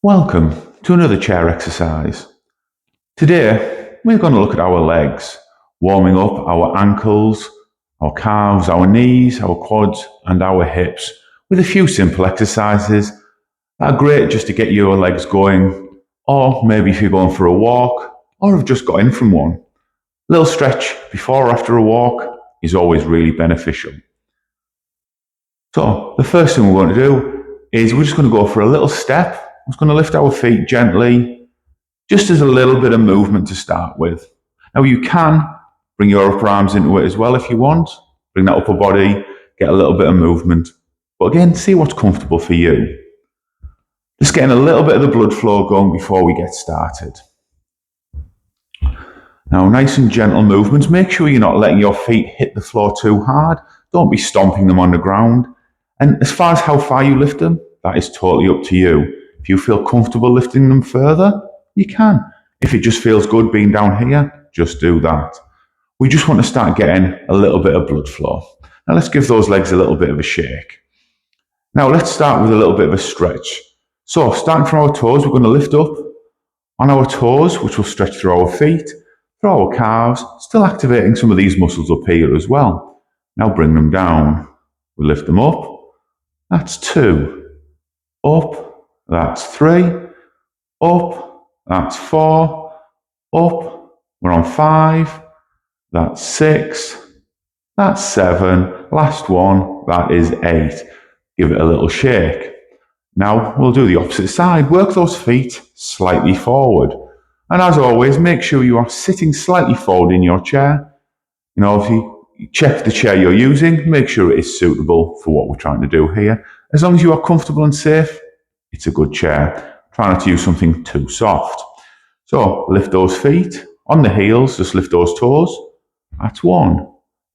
Welcome to another chair exercise. Today, we're going to look at our legs, warming up our ankles, our calves, our knees, our quads, and our hips with a few simple exercises that are great just to get your legs going, or maybe if you're going for a walk, or have just got in from one. A little stretch before or after a walk is always really beneficial. So, the first thing we're going to do is we're just going to go for a little step. We're just going to lift our feet gently, just as a little bit of movement to start with. Now you can bring your upper arms into it as well if you want. Bring that upper body, get a little bit of movement. But again, see what's comfortable for you. Just getting a little bit of the blood flow going before we get started. Now, nice and gentle movements. Make sure you're not letting your feet hit the floor too hard. Don't be stomping them on the ground. And as far as how far you lift them, that is totally up to you. If you feel comfortable lifting them further, you can. If it just feels good being down here, just do that. We just want to start getting a little bit of blood flow. Now let's give those legs a little bit of a shake. Now let's start with a little bit of a stretch. So starting from our toes, we're going to lift up on our toes, which will stretch through our feet, through our calves, still activating some of these muscles up here as well. Now bring them down. We lift them up. That's 2. Up. That's 3. Up. That's 4. Up. We're on 5. That's 6. That's 7. Last one. That is 8. Give it a little shake. Now we'll do the opposite side. Work those feet slightly forward. And as always, make sure you are sitting slightly forward in your chair. If you check the chair you're using, make sure it is suitable for what we're trying to do here. As long as you are comfortable and safe, it's a good chair. Try not to use something too soft. So lift those feet on the heels, just lift those toes. That's 1.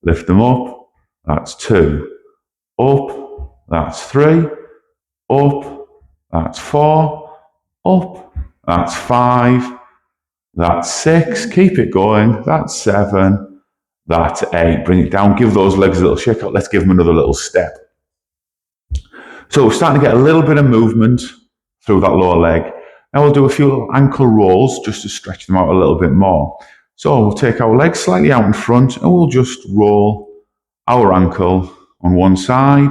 Lift them up. That's 2. Up. That's 3. Up. That's 4. Up. That's 5. That's 6. Keep it going. That's 7. That's 8. Bring it down. Give those legs a little shake out. Let's give them another little step. So we're starting to get a little bit of movement through that lower leg. Now we'll do a few little ankle rolls just to stretch them out a little bit more. So we'll take our legs slightly out in front and we'll just roll our ankle on one side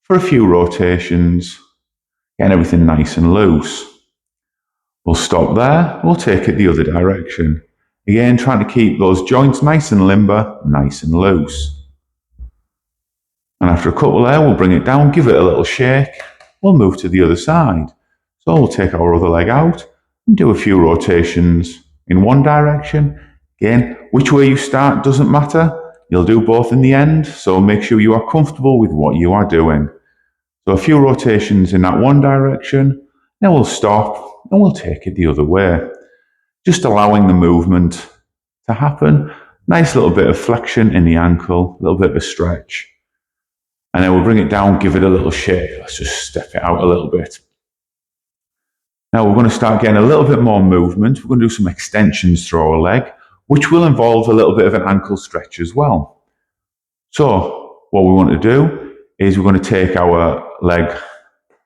for a few rotations, getting everything nice and loose. We'll stop there. We'll take it the other direction. Again, trying to keep those joints nice and limber, nice and loose. And after a couple there, we'll bring it down, give it a little shake. We'll move to the other side. So we'll take our other leg out and do a few rotations in one direction. Again, which way you start doesn't matter. You'll do both in the end, so make sure you are comfortable with what you are doing. So a few rotations in that one direction, then we'll stop and we'll take it the other way. Just allowing the movement to happen. Nice little bit of flexion in the ankle, a little bit of a stretch. And then we'll bring it down, give it a little shake. Let's just step it out a little bit. Now we're going to start getting a little bit more movement. We're going to do some extensions through our leg, which will involve a little bit of an ankle stretch as well. So what we want to do is we're going to take our leg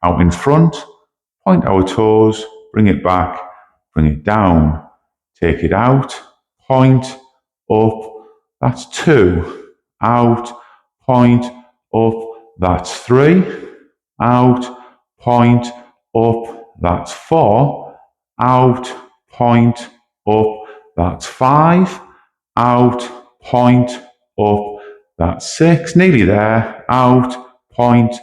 out in front, point our toes, bring it back, bring it down, take it out, point, up, that's 2, out, point, up, that's 3, out, point, up, that's 4, out, point, up, that's 5, out, point, up, that's 6, nearly there, out, point,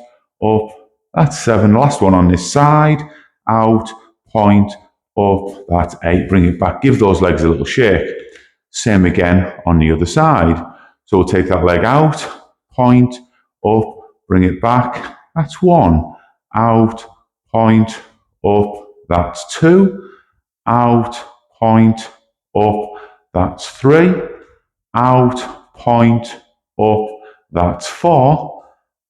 up, that's 7, last one on this side, out, point, up, that's 8, bring it back, give those legs a little shake. Same again on the other side. So we'll take that leg out, point, up, bring it back, that's 1, out, point, up, that's 2, out, point, up, that's 3, out, point, up, that's 4,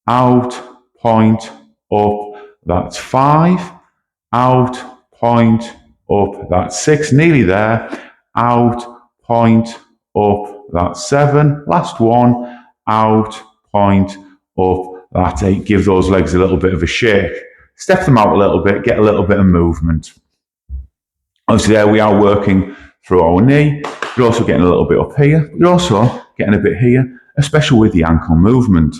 out, point, up, that's 5, out, point, up, that's 6, nearly there, out, point, up, that's 7, last one, out, point, up, that's 8. Give those legs a little bit of a shake. step them out a little bit, get a little bit of movement. Obviously there we are working through our knee. You're also getting a little bit up here. You're also getting a bit here, especially with the ankle movement.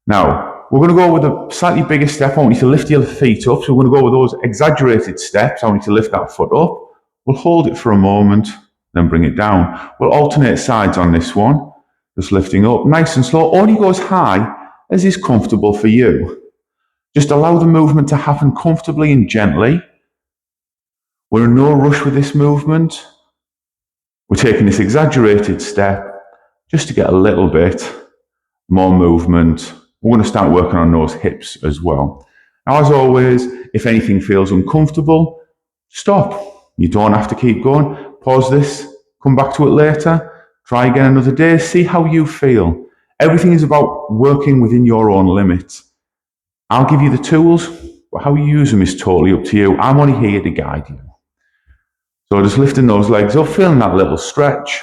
Now, we're going to go with a slightly bigger step. I want you to lift your feet up. So we're going to go with those exaggerated steps. I want you to lift that foot up. We'll hold it for a moment, then bring it down. We'll alternate sides on this one. Just lifting up, nice and slow. Only go as high as is comfortable for you. Just allow the movement to happen comfortably and gently. We're in no rush with this movement. We're taking this exaggerated step just to get a little bit more movement. We're going to start working on those hips as well. Now, as always, if anything feels uncomfortable, stop. You don't have to keep going. Pause this, come back to it later, try again another day, see how you feel. Everything is about working within your own limits. I'll give you the tools, but how you use them is totally up to you. I'm only here to guide you. So just lifting those legs up, feeling that little stretch.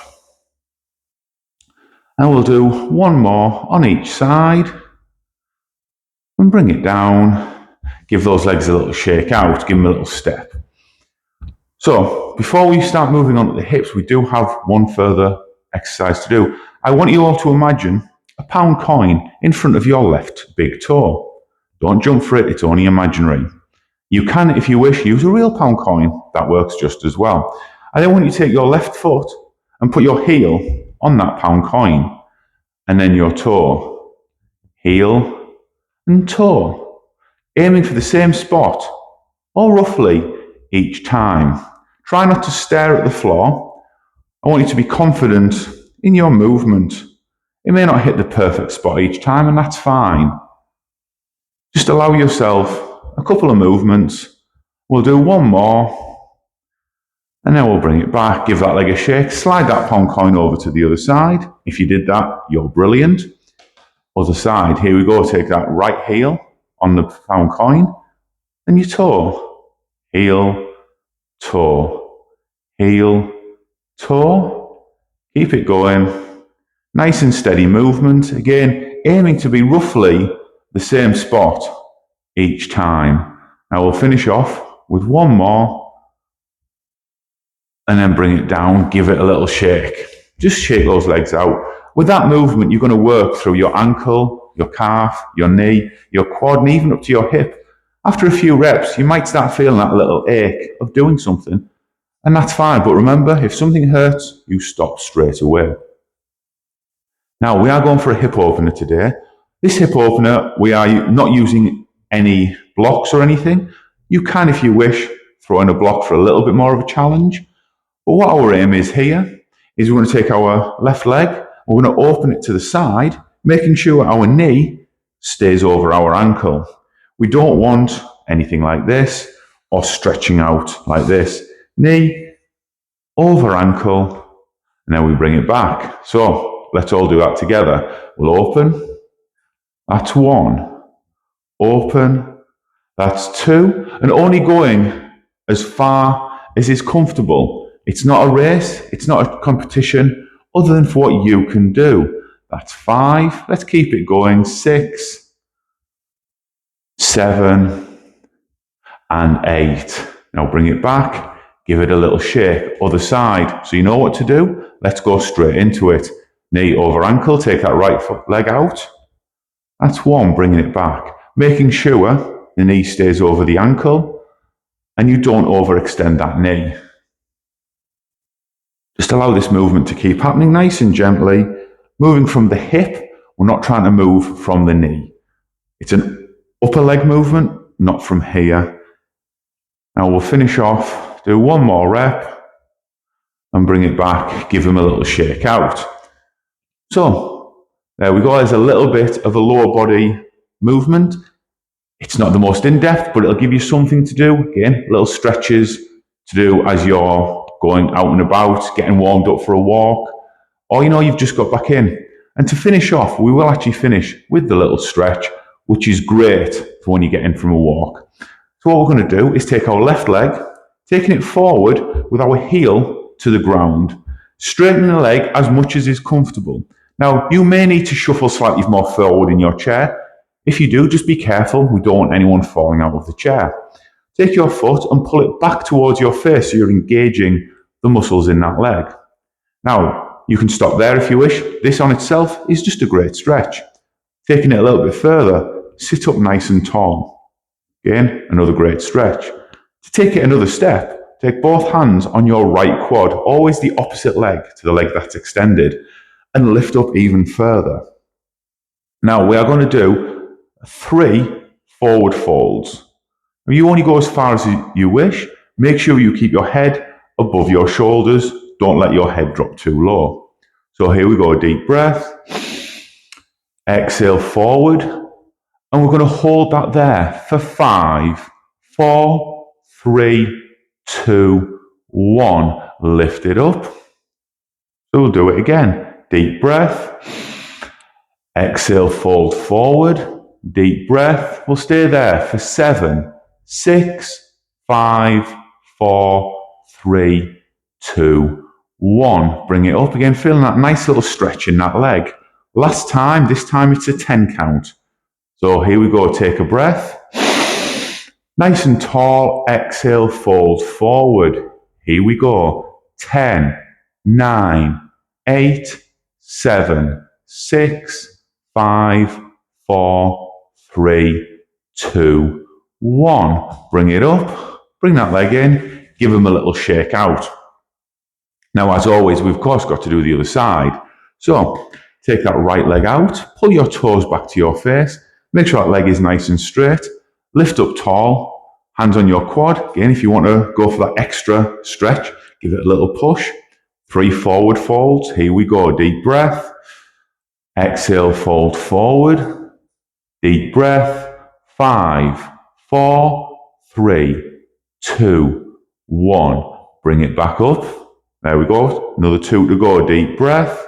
And we'll do one more on each side. And bring it down. Give those legs a little shake out, give them a little step. So before we start moving on to the hips, we do have one further exercise to do. I want you all to imagine a pound coin in front of your left big toe. Don't jump for it, it's only imaginary. You can, if you wish, use a real pound coin. That works just as well. I then want you to take your left foot and put your heel on that pound coin, and then your toe. Heel and toe. Aiming for the same spot, or roughly each time. Try not to stare at the floor. I want you to be confident in your movement. It may not hit the perfect spot each time, and that's fine. Just allow yourself a couple of movements. We'll do one more, and then we'll bring it back. Give that leg a shake. Slide that pound coin over to the other side. If you did that, you're brilliant. Other side. Here we go. Take that right heel on the pound coin, and your toe. Heel, toe, heel, toe. Keep it going. Nice and steady movement. Again, aiming to be roughly the same spot each time. Now we'll finish off with one more, and then bring it down. Give it a little shake. Just shake those legs out. With that movement, you're going to work through your ankle, your calf, your knee, your quad, and even up to your hip. After a few reps, you might start feeling that little ache of doing something, and that's fine. But remember, if something hurts, you stop straight away. Now, we are going for a hip opener today. This hip opener, we are not using any blocks or anything. You can, if you wish, throw in a block for a little bit more of a challenge. But what our aim is here is we're going to take our left leg, we're going to open it to the side, making sure our knee stays over our ankle. We don't want anything like this or stretching out like this. Knee over ankle, and then we bring it back. So let's all do that together. We'll open. That's one. Open. That's two. And only going as far as is comfortable. It's not a race. It's not a competition other than for what you can do. That's 5. Let's keep it going. 6, 7, and 8. Now bring it back. Give it a little shake. Other side. So you know what to do. Let's go straight into it. Knee over ankle. Take that right foot leg out. That's 1. Bringing it back. Making sure the knee stays over the ankle and you don't overextend that knee. Just allow this movement to keep happening nice and gently. Moving from the hip, we're not trying to move from the knee. It's an upper leg movement, not from here. Now we'll finish off, do one more rep, and bring it back, give them a little shake out. So, there we go, there's a little bit of a lower body movement. It's not the most in-depth, but it'll give you something to do. Again, little stretches to do as you're going out and about, getting warmed up for a walk, or you've just got back in. And to finish off, we will actually finish with the little stretch, which is great for when you get in from a walk. So what we're going to do is take our left leg, taking it forward with our heel to the ground, straightening the leg as much as is comfortable. Now, you may need to shuffle slightly more forward in your chair. If you do, just be careful. We don't want anyone falling out of the chair. Take your foot and pull it back towards your face so you're engaging the muscles in that leg. Now, you can stop there if you wish. This on itself is just a great stretch. Taking it a little bit further, sit up nice and tall. Again, another great stretch. To take it another step, take both hands on your right quad, always the opposite leg to the leg that's extended, and lift up even further. Now, we are going to do 3 forward folds. You only go as far as you wish. Make sure you keep your head above your shoulders. Don't let your head drop too low. So here we go, deep breath. Exhale forward. And we're going to hold that there for 5, 4, 3, 2, 1. Lift it up. So we'll do it again. Deep breath. Exhale, fold forward. Deep breath. We'll stay there for 7, 6, 5, 4, 3, 2, 1. Bring it up again, feeling that nice little stretch in that leg. Last time, this time it's a 10 count. So here we go, take a breath. Nice and tall, exhale, fold forward. Here we go. 10, 9, 8, 7, 6, 5, 4, 3, 2, 1. Bring it up, bring that leg in, give them a little shake out. Now, as always, we've of course got to do the other side. So, take that right leg out, pull your toes back to your face, make sure that leg is nice and straight, lift up tall, hands on your quad. Again, if you want to go for that extra stretch, give it a little push. 3 forward folds, here we go, deep breath. Exhale, fold forward. Deep breath. 5, 4, 3, 2, 1. Bring it back up. There we go. Another 2 to go. Deep breath.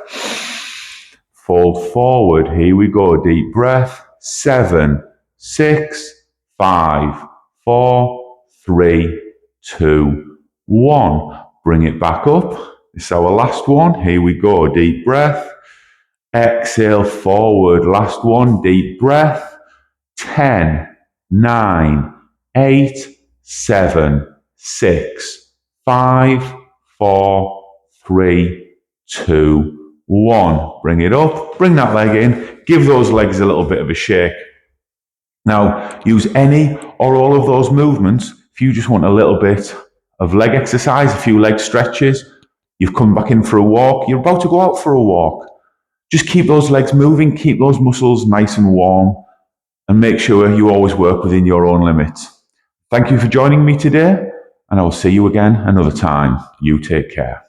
Fold forward. Here we go. Deep breath. 7, 6, 5, 4, 3, 2, 1. Bring it back up. This is our last one. Here we go. Deep breath. Exhale forward. Last one. Deep breath. 10, 9, 8, 7, 6, 5, 4, 3, 2, 1. Bring it up. Bring that leg in. Give those legs a little bit of a shake. Now, use any or all of those movements if you just want a little bit of leg exercise, a few leg stretches. You've come back in for a walk. You're about to go out for a walk. Just keep those legs moving. Keep those muscles nice and warm. And make sure you always work within your own limits. Thank you for joining me today, and I will see you again another time. You take care.